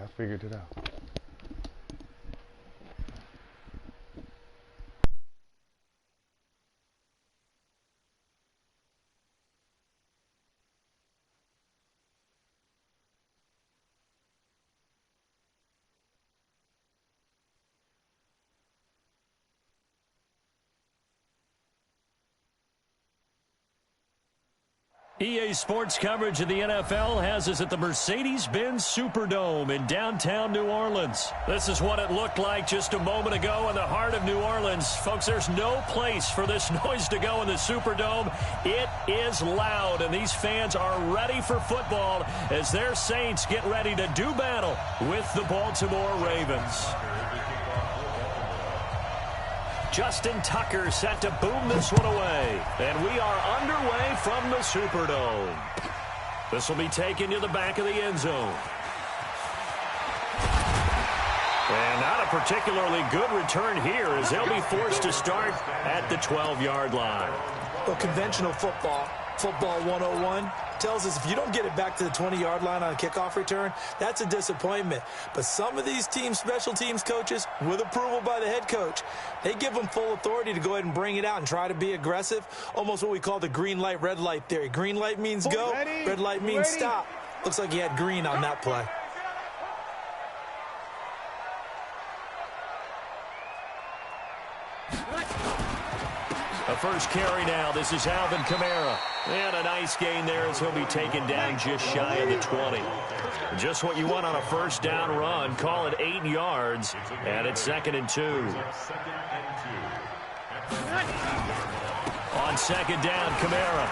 I figured it out. EA Sports coverage of the NFL has us at the Mercedes-Benz Superdome in downtown New Orleans. This is what it looked like just a moment ago in the heart of New Orleans. Folks, there's no place for this noise to go in the Superdome. It is loud, and these fans are ready for football as their Saints get ready to do battle with the Baltimore Ravens. Justin Tucker set to boom this one away. And we are underway from the Superdome. This will be taken to the back of the end zone. And not a particularly good return here as they'll be forced to start at the 12-yard line. Well, conventional football 101, tells us if you don't get it back to the 20-yard line on a kickoff return, that's a disappointment. But some of these teams, special teams coaches, with approval by the head coach, they give them full authority to go ahead and bring it out and try to be aggressive, almost what we call the green light, red light theory. Green light means go, red light means stop. Looks like he had green on that play. A first carry now. This is Alvin Kamara. And a nice gain there as he'll be taken down just shy of the 20. Just what you want on a first down run. Call it 8 yards. And it's 2nd and 2. On second down, Kamara.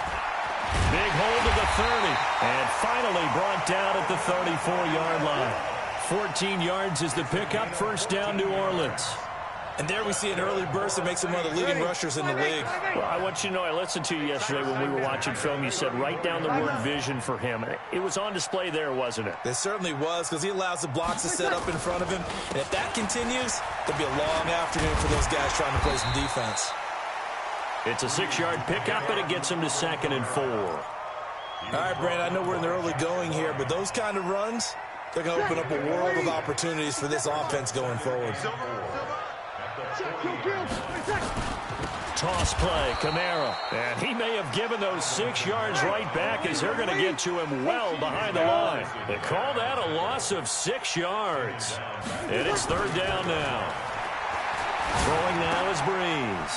Big hold of the 30. And finally brought down at the 34-yard line. 14 yards is the pickup. First down, New Orleans. And there we see an early burst that makes him one of the leading rushers in the league. Well, I want you to know, I listened to you yesterday when we were watching film. You said write down the word vision for him. It was on display there, wasn't it? It certainly was, because he allows the blocks to set up in front of him. And if that continues, there'll be a long afternoon for those guys trying to play some defense. It's a 6-yard pickup, and it gets him to 2nd and 4. All right, Brandon, I know we're in the early going here, but those kind of runs, they're going to open up a world of opportunities for this offense going forward. Toss play, Kamara. And he may have given those 6 yards right back as they're going to get to him well behind the line. They call that a loss of 6 yards. And it's 3rd down now. Throwing now is Breeze.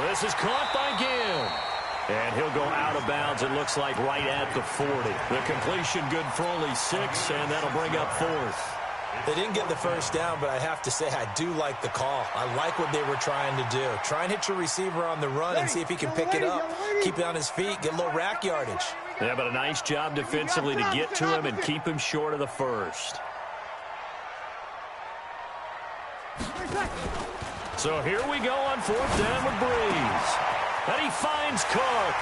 This is caught by Gill. And he'll go out of bounds, it looks like, right at the 40. The completion good for only 6, and that'll bring up 4th. They didn't get the first down, but I have to say I do like the call. I like what they were trying to do. Try and hit your receiver on the run and see if he can pick it up. Keep it on his feet, get a little rack yardage. Yeah, but a nice job defensively to get to him and keep him short of the first. So here we go on 4th down with Breeze. And he finds Cook.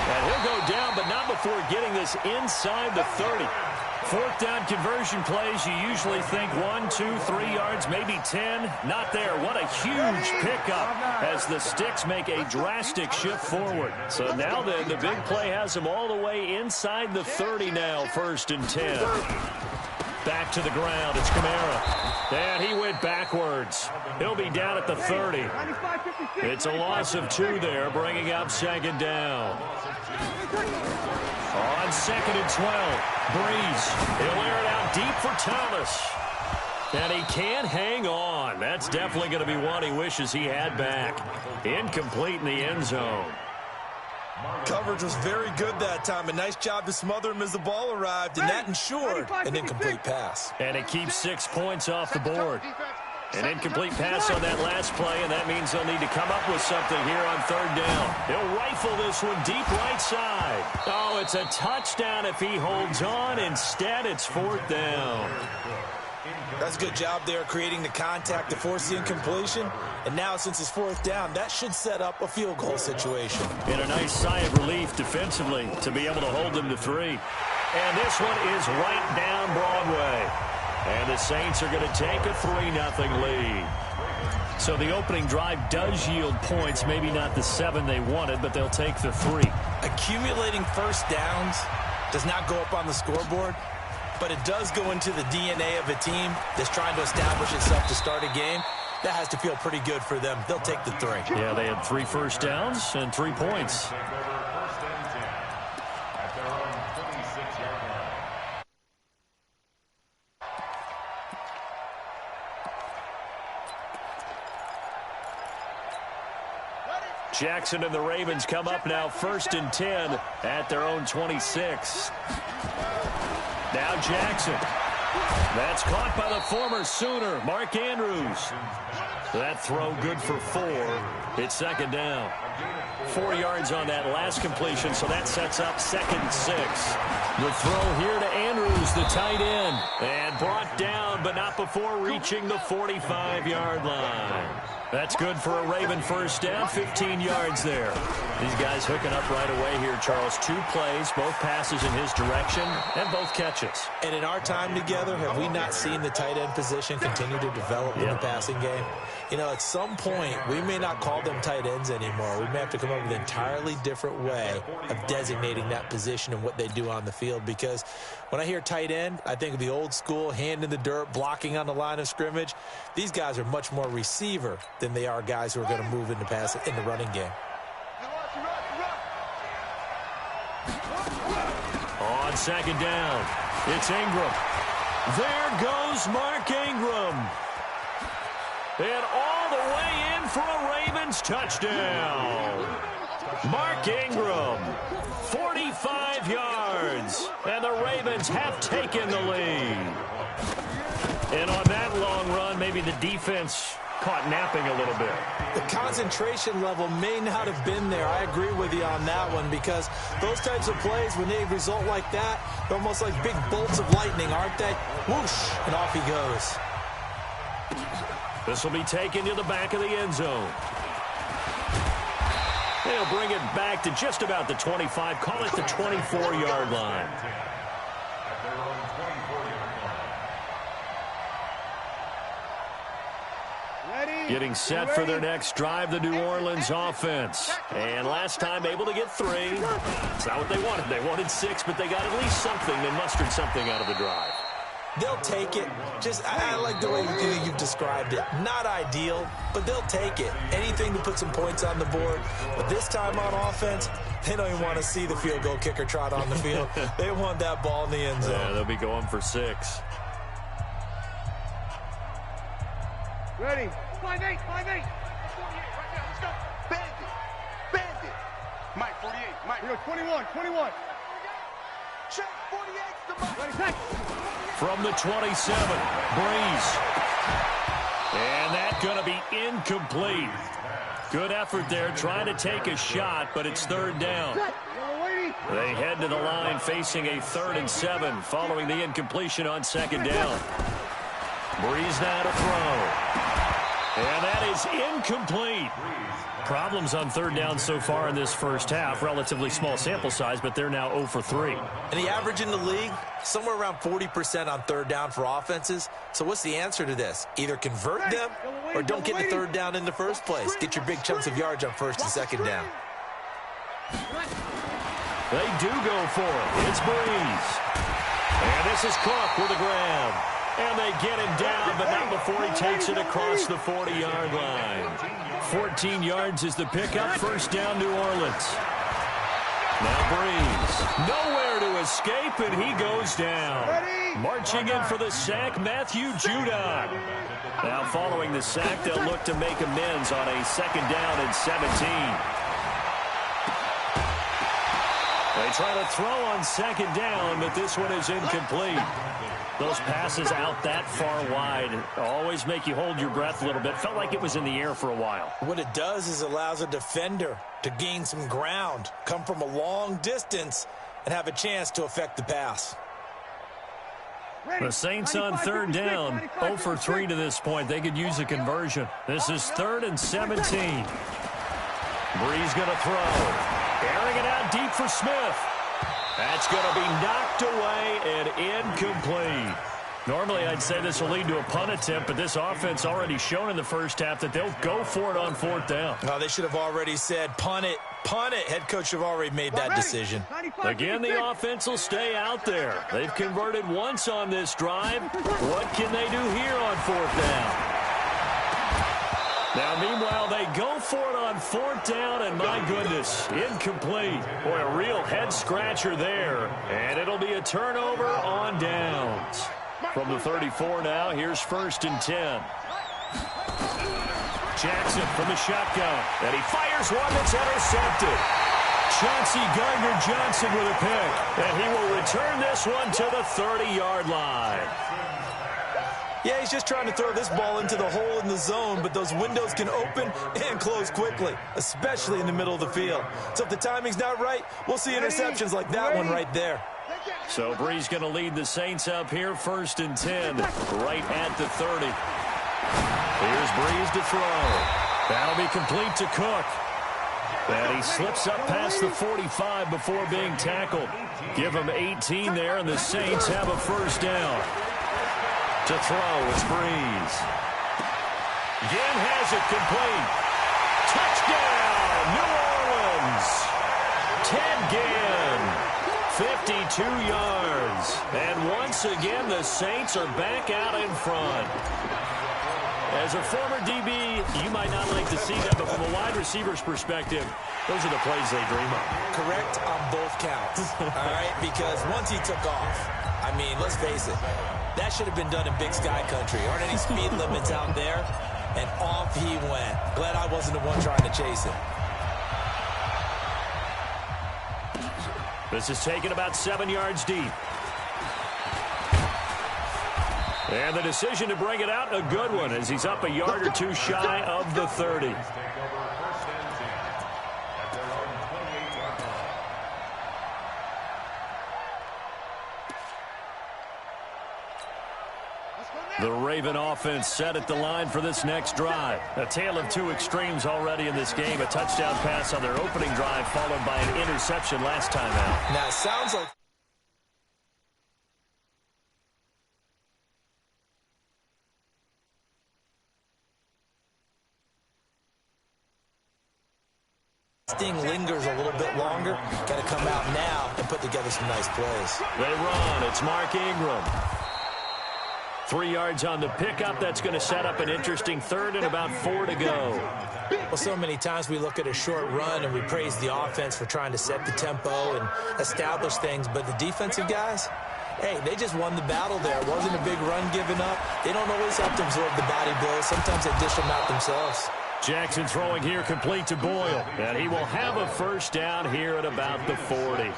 And he'll go down, but not before getting this inside the 30. 4th down conversion plays, you usually think 1, 2, 3 yards, maybe 10. Not there. What a huge pickup as the Sticks make a drastic shift forward. So now then, the big play has him all the way inside the 30 now, 1st and 10. Back to the ground. It's Kamara. And he went backwards. He'll be down at the 30. It's a loss of 2 there, bringing up 2nd down. On 2nd and 12, Breeze. He'll air it out deep for Thomas. And he can't hang on. That's definitely going to be one he wishes he had back. Incomplete in the end zone. Coverage was very good that time. A nice job to smother him as the ball arrived, and that ensured an incomplete pass. And it keeps 6 points off the board. An incomplete pass on that last play, and that means they'll need to come up with something here on 3rd down. He'll rifle this one deep right side. Oh, it's a touchdown if he holds on. Instead, it's 4th down. That's a good job there creating the contact to force the incompletion. And now, since it's 4th down, that should set up a field goal situation. And a nice sigh of relief defensively to be able to hold them to 3. And this one is right down Broadway. And the Saints are going to take a 3-0 lead. So the opening drive does yield points, maybe not the 7 they wanted, but they'll take the 3. Accumulating first downs does not go up on the scoreboard. but it does go into the DNA of a team that's trying to establish itself to start a game. That has to feel pretty good for them. They'll take the 3. Yeah, they had 3 first downs and 3 points. Jackson and the Ravens come up now 1st and 10 at their own 26. Now Jackson. That's caught by the former Sooner, Mark Andrews. That throw good for 4. It's 2nd down. 4 yards on that last completion, so that sets up 2nd and 6. The throw here to Andrews, the tight end. And brought down, but not before reaching the 45-yard line. That's good for a Raven first down, 15 yards there. These guys hooking up right away here, Charles. 2 plays, both passes in his direction, and both catches. And in our time together, have we not seen the tight end position continue to develop in the passing game? You know, at some point, we may not call them tight ends anymore. We may have to come up with an entirely different way of designating that position and what they do on the field. Because when I hear tight end, I think of the old school, hand in the dirt, blocking on the line of scrimmage. These guys are much more receiver than they are guys who are going to move into pass in the running game. On 2nd down, it's Ingram. There goes Mark Ingram. And all the way in for a Ravens touchdown. Mark Ingram, 45 yards. And the Ravens have taken the lead. And on that long run, maybe the defense caught napping a little bit. The concentration level may not have been there. I agree with you on that one, because those types of plays, when they result like that, they're almost like big bolts of lightning, aren't they? Whoosh, and off he goes. This will be taken to the back of the end zone. They'll bring it back to just about the 25, call it the 24-yard line. Getting set for their next drive, the New Orleans offense. And last time able to get 3. It's not what they wanted. They wanted 6, but they got at least something. They mustered something out of the drive. They'll take it. I like the way you've described it. Not ideal, but they'll take it. Anything to put some points on the board. But this time on offense, they don't even want to see the field goal kicker trot on the field. They want that ball in the end zone. Yeah, they'll be going for 6. Ready? 5-8, 5-8. 48 right now. Let's go. Bandit. Mike, 48. Mike. We go 21. Check 48. Ready, take. From the 27, Breeze. And that's going to be incomplete. Good effort there, trying to take a shot, but it's 3rd down. They head to the line facing a 3rd and 7 following the incompletion on 2nd down. Breeze now to throw. And that is incomplete. Problems on 3rd down so far in this first half. Relatively small sample size, but they're now 0 for 3. And the average in the league, somewhere around 40% on 3rd down for offenses. So what's the answer to this? Either convert them or don't get the 3rd down in the first place. Get your big chunks of yards on 1st and 2nd down. They do go for it. It's Breeze. And this is Cook with a grab. And they get him down, but not before he takes it across the 40-yard line. 14 yards is the pickup. 1st down, New Orleans. Now Breeze. Nowhere to escape, and he goes down. Marching in for the sack, Matthew Judon. Now following the sack, they'll look to make amends on a 2nd down and 17. They try to throw on 2nd down, but this one is incomplete. Those passes out that far wide always make you hold your breath a little bit. Felt like it was in the air for a while. What it does is allows a defender to gain some ground, come from a long distance, and have a chance to affect the pass. The Saints on 3rd down, 0 for 3 to this point. They could use a conversion. This is 3rd and 17. Breeze going to throw. Airing it out deep for Smith. That's going to be knocked away and incomplete. Normally, I'd say this will lead to a punt attempt, but this offense already shown in the first half that they'll go for it on 4th down. Well, they should have already said punt it. Punt it. Head coach have already made that decision. Again, the offense will stay out there. They've converted once on this drive. What can they do here on 4th down? Now, meanwhile, they go for it on 4th down, and my goodness, incomplete. Boy, a real head-scratcher there, and it'll be a turnover on downs. From the 34 now, here's 1st and 10. Jackson from the shotgun, and he fires one that's intercepted. Chauncey Gardner-Johnson with a pick, and he will return this one to the 30-yard line. Yeah, he's just trying to throw this ball into the hole in the zone, but those windows can open and close quickly, especially in the middle of the field. So if the timing's not right, we'll see interceptions like that one right there. So Brees going to lead the Saints up here, 1st and 10, right at the 30. Here's Brees to throw. That'll be complete to Cook. And he slips up past the 45 before being tackled. Give him 18 there, and the Saints have a 1st down. To throw, it's Brees. Again has it complete. Touchdown, New Orleans. Ted Ginn, 52 yards. And once again, the Saints are back out in front. As a former DB, you might not like to see that, but from a wide receiver's perspective, those are the plays they dream of. Correct on both counts, all right? Because once he took off, I mean, let's face it, that should have been done in Big Sky Country. Aren't any speed limits out there? And off he went. Glad I wasn't the one trying to chase him. This is taken about 7 yards deep. And the decision to bring it out, a good one, as he's up a yard or two shy of the 30. The Raven offense set at the line for this next drive. A tale of two extremes already in this game. A touchdown pass on their opening drive, followed by an interception last time out. Now, it sounds like sting lingers a little bit longer. Got to come out now and put together some nice plays. They run. It's Mark Ingram. 3 yards on the pickup. That's going to set up an interesting 3rd and about 4 to go. Well, so many times we look at a short run and we praise the offense for trying to set the tempo and establish things, but the defensive guys, hey, they just won the battle there. It wasn't a big run given up. They don't always have to absorb the body blows. Sometimes they dish them out themselves. Jackson throwing here complete to Boyle, and he will have a 1st down here at about the 40.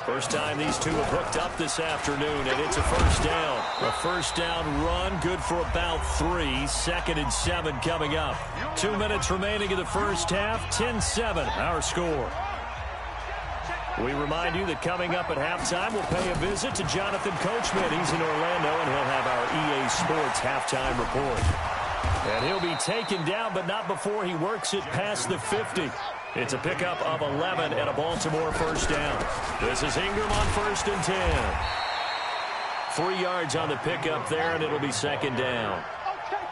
First time these two have hooked up this afternoon, and it's a 1st down. A 1st down run, good for about 3. 2nd and 7 coming up. 2 minutes remaining in the first half. 10-7, our score. We remind you that coming up at halftime, we'll pay a visit to Jonathan Coachman. He's in Orlando, and he'll have our EA Sports halftime report. And he'll be taken down, but not before he works it past the 50. It's a pickup of 11 and a Baltimore 1st down. This is Ingram on 1st and 10. 3 yards on the pickup there, and it'll be 2nd down.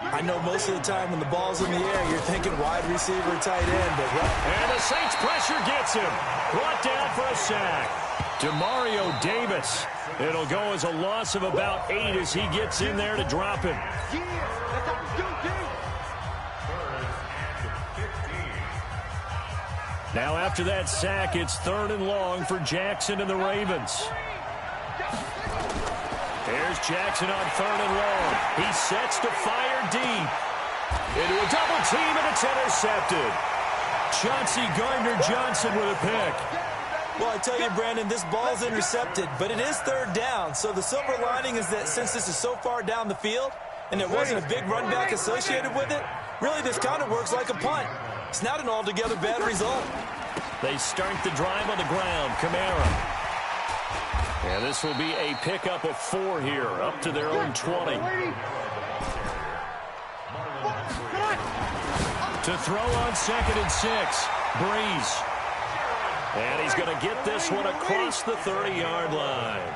I know most of the time when the ball's in the air, you're thinking wide receiver, tight end. But and the Saints pressure gets him. Brought down for a sack. Demario Davis. It'll go as a loss of about 8 as he gets in there to drop him. Now after that sack, it's 3rd and long for Jackson and the Ravens. There's Jackson on 3rd and long. He sets to fire deep. Into a double team, and it's intercepted. Chauncey Gardner-Johnson with a pick. Well, I tell you, Brandon, this ball's intercepted, but it is 3rd down. So the silver lining is that since this is so far down the field and there wasn't a big run back associated with it, really this kind of works like a punt. It's not an altogether bad result. They start the drive on the ground. Kamara. And this will be a pickup of 4 here, up to their own 20. To throw on 2nd and 6. Brees. And he's going to get this one across the 30-yard line.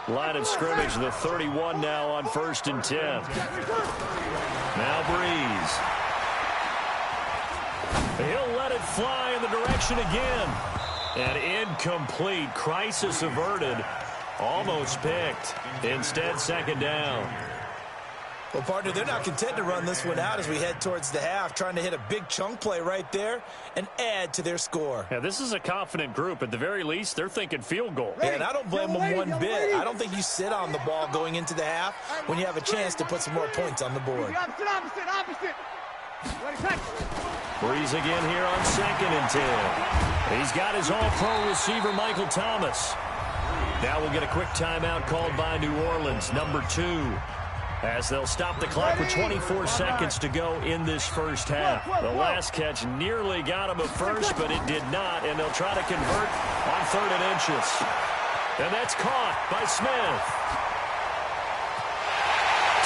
Line of scrimmage, the 31 now on 1st and 10. Now Brees. He'll let it fly in the direction again. And incomplete. Crisis averted. Almost picked. Instead, second down. Well, partner, they're not content to run this one out as we head towards the half, trying to hit a big chunk play right there and add to their score. Yeah, this is a confident group. At the very least, they're thinking field goal. Yeah, and I don't blame them one bit. I don't think you sit on the ball going into the half when you have a chance to put some more points on the board. Opposite. Breeze again here on 2nd and 10. He's got his all-pro receiver, Michael Thomas. Now we'll get a quick timeout called by New Orleans, number 2. As they'll stop the clock with 24 seconds to go in this first half. The last catch nearly got him at first, but it did not, and they'll try to convert on 3rd and inches. And that's caught by Smith.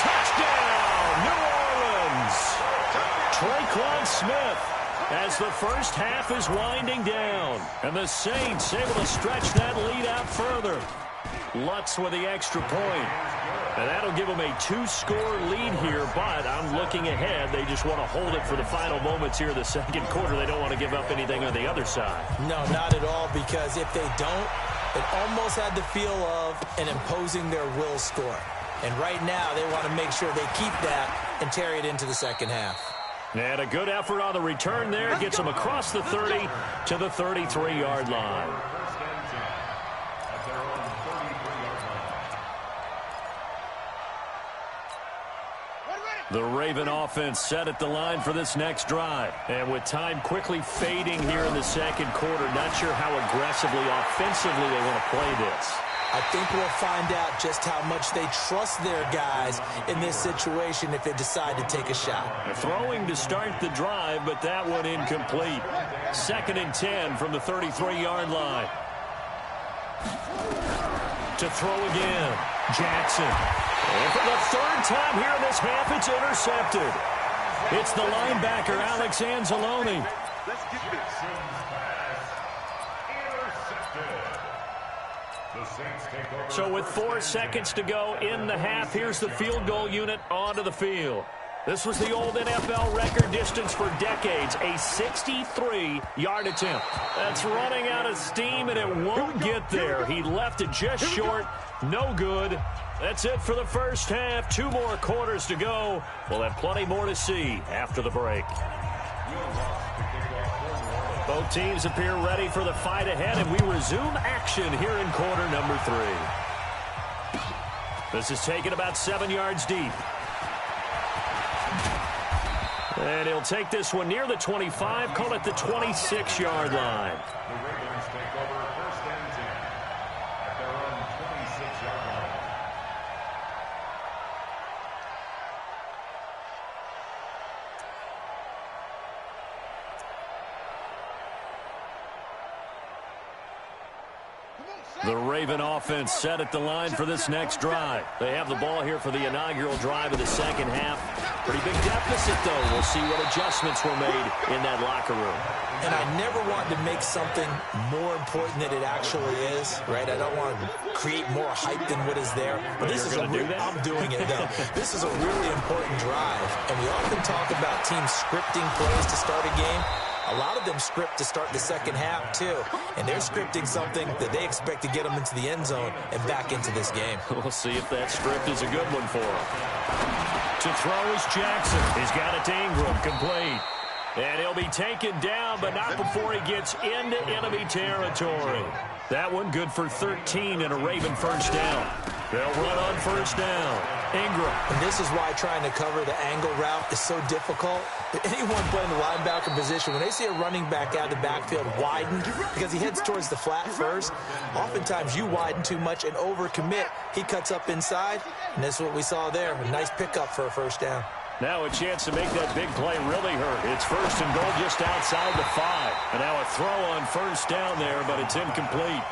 Touchdown, New Orleans! Traquan Smith as the first half is winding down. And the Saints able to stretch that lead out further. Lutz with the extra point. And that'll give them a 2-score lead here, but I'm looking ahead. They just want to hold it for the final moments here in the second quarter. They don't want to give up anything on the other side. No, not at all, because if they don't, it almost had the feel of an imposing their will score. And right now, they want to make sure they keep that and carry it into the second half. And a good effort on the return there. Gets them across the 30 to the 33-yard line. The Raven offense set at the line for this next drive. And with time quickly fading here in the second quarter, not sure how aggressively, offensively they want to play this. I think we'll find out just how much they trust their guys in this situation if they decide to take a shot. Throwing to start the drive, but that one incomplete. 2nd and 10 from the 33-yard line. To throw again, Jackson. And for the 3rd time here in this half, it's intercepted. It's the linebacker, Alex Anzalone. Let's get this. So with 4 seconds to go in the half, here's the field goal unit onto the field. This was the old NFL record distance for decades, a 63-yard attempt. That's running out of steam, and it won't get there. He left it just short. No good. That's it for the first half. 2 more quarters to go. We'll have plenty more to see after the break. Both teams appear ready for the fight ahead, and we resume action here in quarter number 3. This is taken about 7 yards deep. And he'll take this one near the 25, call it the 26-yard line. The Ravens take over 1st and 10 at their own 26-yard line. The Raven offense set at the line for this next drive. They have the ball here for the inaugural drive of the second half. Pretty big deficit, though. We'll see what adjustments were made in that locker room. And I never want to make something more important than it actually is, right? I don't want to create more hype than what is there. But this is I'm doing it, though. This is a really important drive. And we often talk about teams scripting plays to start a game. A lot of them script to start the second half, too. And they're scripting something that they expect to get them into the end zone and back into this game. We'll see if that script is a good one for them. To throw is Jackson. He's got it to Ingram, complete. And he'll be taken down, but not before he gets into enemy territory. That one good for 13 and a Raven first down. They'll run on first down. Ingram. And this is why trying to cover the angle route is so difficult. Anyone playing the linebacker position, when they see a running back out of the backfield widen, because he heads towards the flat first, oftentimes you widen too much and overcommit. He cuts up inside, and that's what we saw there. A nice pickup for a first down. Now a chance to make that big play really hurt. It's 1st and goal just outside the 5. And now a throw on first down there, but it's incomplete.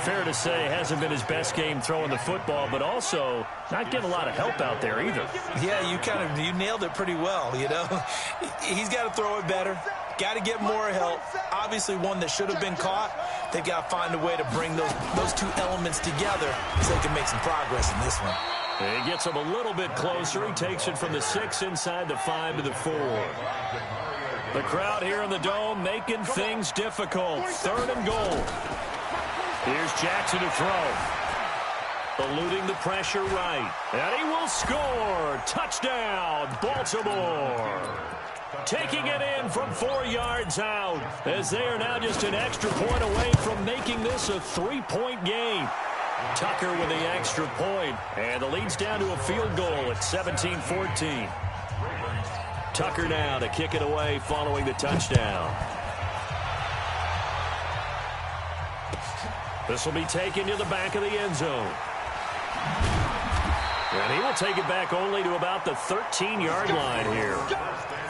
Fair to say, hasn't been his best game throwing the football, but also not getting a lot of help out there either. Yeah, you nailed it pretty well, you know. He's got to throw it better. Got to get more help. Obviously one that should have been caught. They've got to find a way to bring those 2 elements together so they can make some progress in this one. He gets him a little bit closer. He takes it from the 6 inside the 5 to the 4. The crowd here in the Dome making things difficult. 3rd and goal. Here's Jackson to throw. Eluding the pressure right. And he will score. Touchdown, Baltimore. Taking it in from 4 yards out, as they are now just an extra point away from making this a 3-point game. Tucker with the extra point, and the lead's down to a field goal at 17-14. Tucker now to kick it away following the touchdown. This will be taken to the back of the end zone. And he will take it back only to about the 13-yard line here.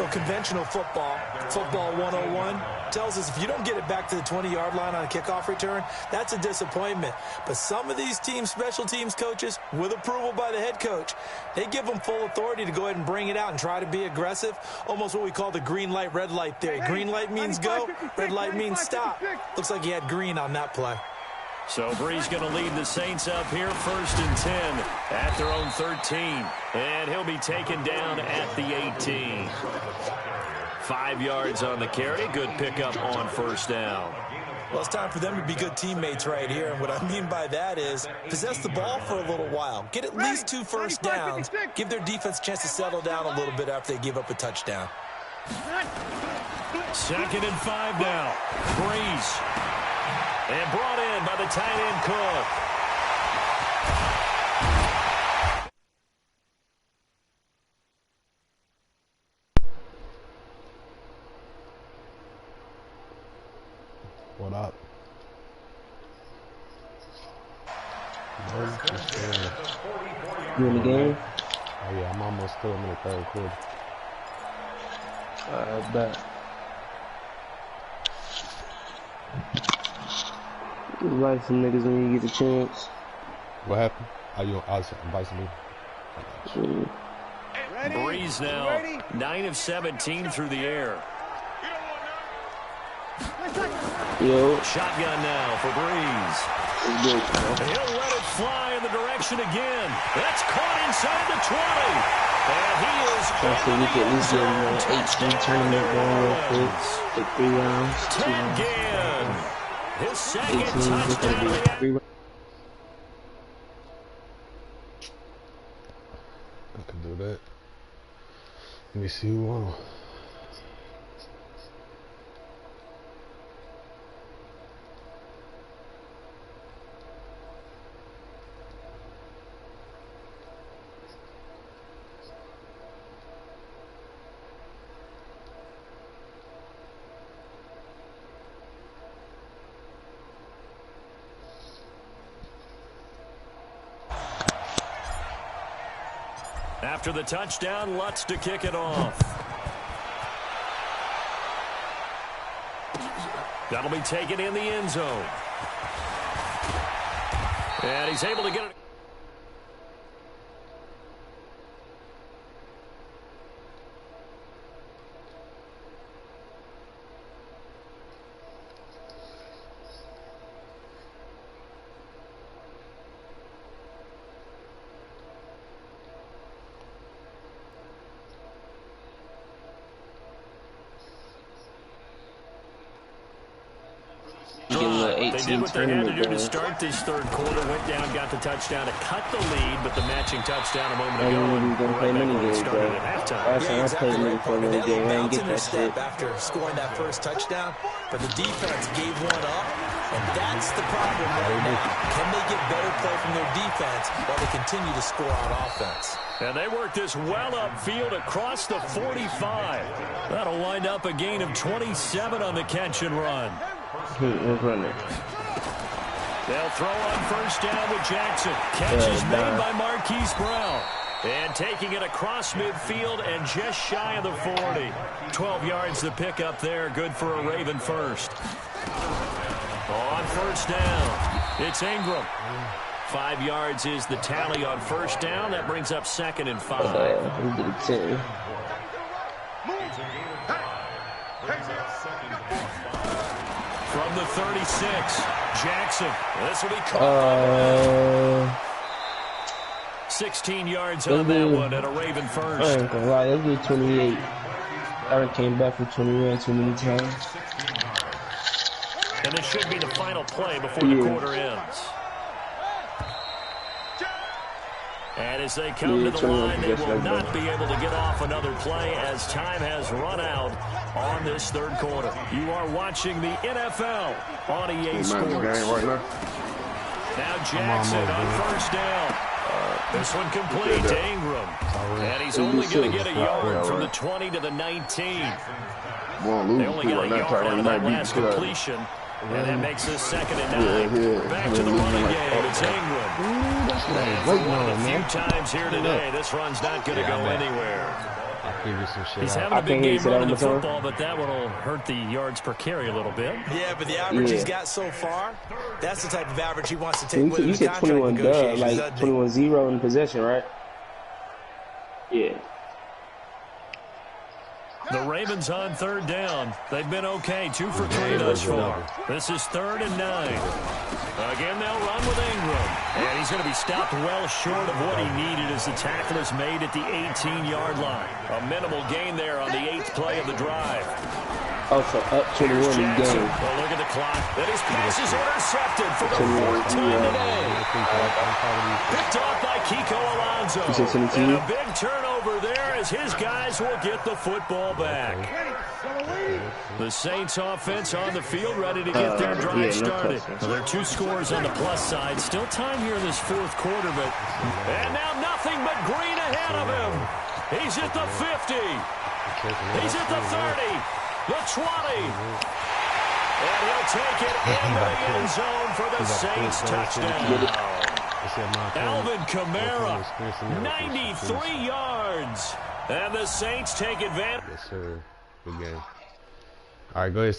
Well, conventional football 101, tells us if you don't get it back to the 20-yard line on a kickoff return, that's a disappointment. But some of these special teams coaches, with approval by the head coach, they give them full authority to go ahead and bring it out and try to be aggressive, almost what we call the green light, red light theory. Green light means go, red light means stop. Looks like he had green on that play. So Brees going to lead the Saints up here 1st and 10 at their own 13. And he'll be taken down at the 18. 5 yards on the carry. Good pickup on 1st down. Well, it's time for them to be good teammates right here. And what I mean by that is possess the ball for a little while. Get at least 2 first downs. Give their defense a chance to settle down a little bit after they give up a touchdown. 2nd and 5 now. Brees. And brought in by the tight end Cook. What up? You in the game? Oh yeah, I'm almost still in the 3rd quarter. I bet. Invite some niggas when you get a chance. What happened? Are you inviting me? Brees now, 9 of 17 through the air. Yo. Shotgun now for Brees. He'll let it fly in the direction again. That's caught inside the 20. And he is We can at least get 18 tournament going real quick. Like 3 rounds. 10 again. His 2nd touchdown. I can do that. Let me see who won. After the touchdown, Lutz to kick it off. That'll be taken in the end zone. And he's able to get it. They did what they had to do to start this 3rd quarter. Went down, got the touchdown to cut the lead, but the matching touchdown a moment ago. We're going to play mini games, bro. Last time I played mini for a mini game, I didn't get that shit. After scoring that 1st touchdown, but the defense gave one up, and that's the problem right now. Can they get better play from their defense while they continue to score on offense? And they work this well upfield across the 45. That'll wind up a gain of 27 on the catch and run. Let's run it. They'll throw on 1st down with Jackson. Catch is made by Marquise Brown. And taking it across midfield and just shy of the 40. 12 yards to pick up there. Good for a Raven first. On 1st down, it's Ingram. 5 yards is the tally on 1st down. That brings up 2nd and 5. From the 36, Jackson. This will be caught. 16 yards on that one at a Raven first. I ain't gonna lie, let's do 28. I done came back from 21 too many times. And this should be the final play before the quarter ends. And as they come to the line, they will not be able to get off another play as time has run out on this third quarter. You are watching the NFL on EA Sports. Now Jackson on first down. This one complete to Ingram. And he's only going to get a yard from the 20 to the 19. They only got a yard out of that last completion. And that makes this 2nd and 9. Back to the running game. It's Ingram. And a few times here today, this run's not going to go anywhere. He's having a big game running the football, but that one will hurt the yards per carry a little bit. Yeah, but the average he's got so far, that's the type of average he wants to take with him. You said 21 like 21-0 in possession, right? Yeah. The Ravens on third down. They've been okay, 2 for 3 thus far. This is 3rd and 9. Again, they'll run with Ingram. And he's going to be stopped well short of what he needed as the tackle is made at the 18-yard line. A minimal gain there on the 8th play of the drive. Also, up 21 in game. Well, look at the clock. That his pass is intercepted for the 4th time today. Picked off by Kiko Alonso. And a big turnover there as his guys will get the football back. The Saints offense on the field ready to get their drive started. Well, there are 2 scores on the plus side. Still time here in this 4th quarter, but and now nothing but green ahead of him. He's at the 50. He's at the 30. The 20. And he'll take it into the end zone for the Saints touchdown. Alvin Kamara, 93 yards. And the Saints take advantage. Yes, sir. Good game. All right, go ahead.